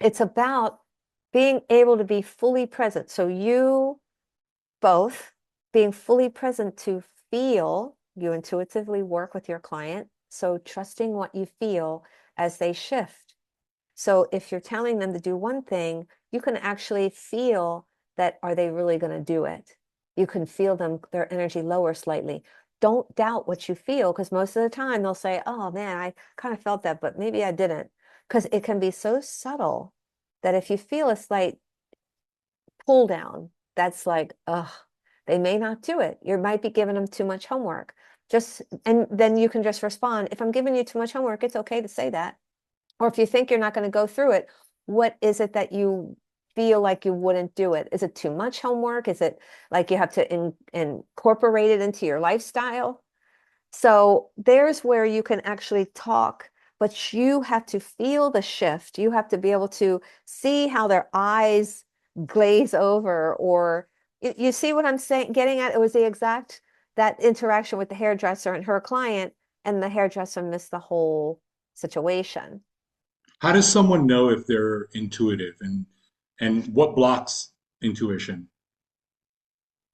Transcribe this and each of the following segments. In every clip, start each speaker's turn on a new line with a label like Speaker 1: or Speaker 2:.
Speaker 1: It's about being able to be fully present. So you both being fully present to feel, you intuitively work with your client. So trusting what you feel as they shift. So if you're telling them to do one thing, you can actually feel that, are they really going to do it? You can feel them, their energy lower slightly. Don't doubt what you feel, because most of the time they'll say, oh man, I kind of felt that, but maybe I didn't. Because it can be so subtle that if you feel a slight pull down, that's like, ugh, they may not do it. You might be giving them too much homework. And then you can just respond, if I'm giving you too much homework, it's okay to say that. Or if you think you're not going to go through it, what is it that you feel like you wouldn't do it? Is it too much homework? Is it like you have to incorporate it into your lifestyle? So there's where you can actually talk, but you have to feel the shift. You have to be able to see how their eyes glaze over, or you see what I'm saying, getting at? It was the exact, that interaction with the hairdresser and her client, and the hairdresser missed the whole situation.
Speaker 2: How does someone know if they're intuitive, and what blocks intuition?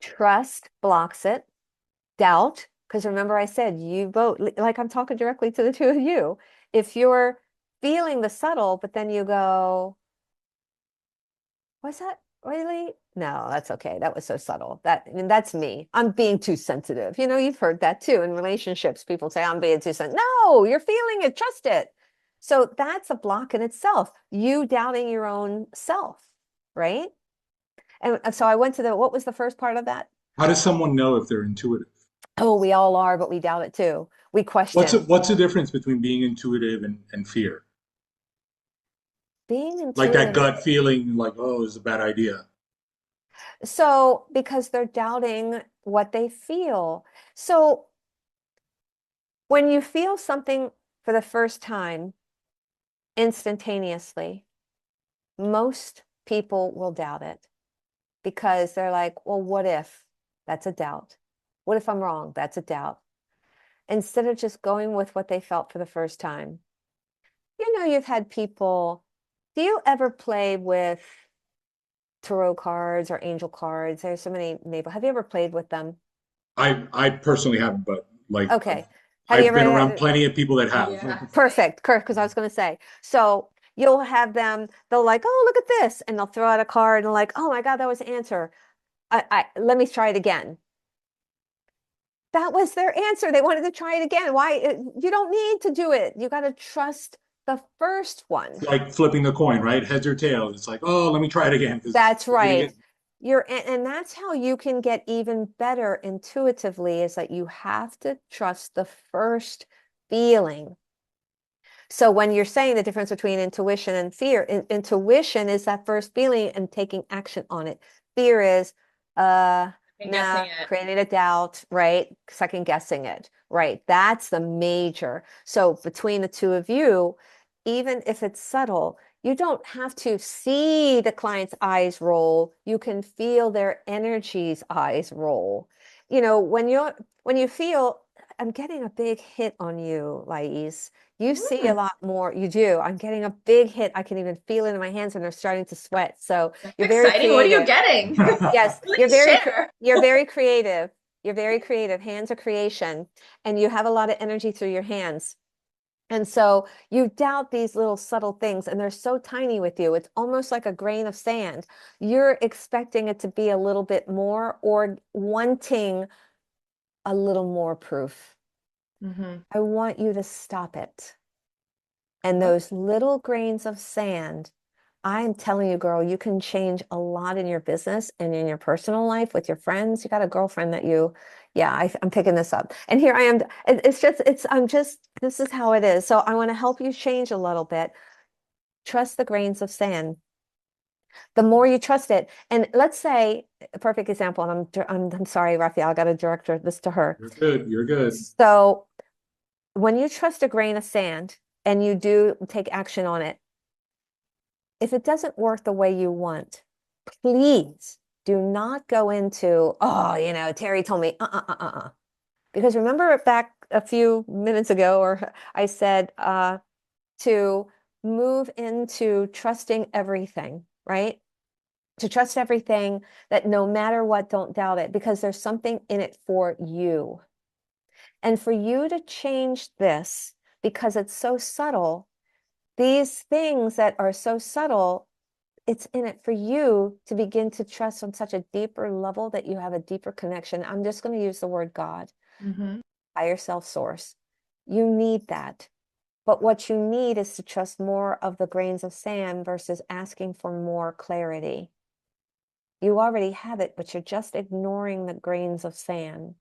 Speaker 1: Trust blocks it. Doubt, because remember I said you both, like I'm talking directly to the two of you. If you're feeling the subtle, but then you go, was that really? No, that's okay. That was so subtle. That, I mean, that's me. I'm being too sensitive. You've heard that too in relationships. People say, I'm being too sensitive. No, you're feeling it. Trust it. So that's a block in itself. You doubting your own self, right? And so I went to what was the first part of that?
Speaker 2: How does someone know if they're intuitive?
Speaker 1: Oh, we all are, but we doubt it too. We question.
Speaker 2: What's the difference between being intuitive and fear?
Speaker 1: Being
Speaker 2: Like that
Speaker 1: intuitive.
Speaker 2: gut feeling, like, oh, it's a bad idea.
Speaker 1: So, because they're doubting what they feel. So, when you feel something for the first time instantaneously, most people will doubt it, because they're like, well, what if? That's a doubt. What if I'm wrong? That's a doubt. Instead of just going with what they felt for the first time. You've had people, do you ever play with tarot cards or angel cards? There's so many neighbor. Have you ever played with them?
Speaker 2: I personally haven't, but like
Speaker 1: Okay. Have you
Speaker 2: I've been
Speaker 1: ever
Speaker 2: around plenty of people that have.
Speaker 3: Yeah.
Speaker 1: Perfect, correct, because I was going to say. So you'll have them, they'll like, oh, look at this. And they'll throw out a card and like, oh my God, that was the answer. Let me try it again. That was their answer. They wanted to try it again. Why? You don't need to do it. You got to trust the first
Speaker 2: It's
Speaker 1: one.
Speaker 2: like flipping the coin, right? Heads or tails. It's like, oh, let me try it again because
Speaker 1: That's
Speaker 2: we're getting
Speaker 1: right.
Speaker 2: it.
Speaker 1: And that's how you can get even better intuitively, is that you have to trust the first feeling. So when you're saying the difference between intuition and fear, intuition is that first feeling and taking action on it. Fear is,
Speaker 3: And
Speaker 1: nah,
Speaker 3: guessing it.
Speaker 1: creating a doubt, right? Second guessing it, right? That's the major. So between the two of you, even if it's subtle, you don't have to see the client's eyes roll. You can feel their energies eyes roll. When you feel, I'm getting a big hit on you, Lais. You see a
Speaker 3: Mm,
Speaker 1: lot more. You do. I'm getting a big hit. I can even feel it in my hands, and they're starting to sweat. So
Speaker 3: that's
Speaker 1: you're very
Speaker 3: exciting. What are you
Speaker 1: creative.
Speaker 3: getting?
Speaker 1: Yes,
Speaker 3: Please share.
Speaker 1: you're very creative. You're very creative. Hands are creation, and you have a lot of energy through your hands. And so you doubt these little subtle things, and they're so tiny with you. It's almost like a grain of sand. You're expecting it to be a little bit more, or wanting a little more proof.
Speaker 3: Hmm.
Speaker 1: I want you to stop it. And
Speaker 3: Okay.
Speaker 1: those little grains of sand, I'm telling you, girl, you can change a lot in your business and in your personal life with your friends. You got a girlfriend that yeah, I'm picking this up. And here I am. This is how it is. So I want to help you change a little bit. Trust the grains of sand. The more you trust it, and let's say a perfect example, and I'm sorry, Raphael, I got to direct this to her.
Speaker 2: You're good. You're good.
Speaker 1: So when you trust a grain of sand and you do take action on it, if it doesn't work the way you want, please do not go into, oh, Terry told me, Because remember back a few minutes ago, or I said to move into trusting everything, right? To trust everything, that no matter what, don't doubt it, because there's something in it for you. And for you to change this, because it's so subtle, these things that are so subtle, it's in it for you to begin to trust on such a deeper level that you have a deeper connection. I'm just going to use the word God,
Speaker 3: Mm-hmm.
Speaker 1: higher self source. You need that. But what you need is to trust more of the grains of sand versus asking for more clarity. You already have it, but you're just ignoring the grains of sand.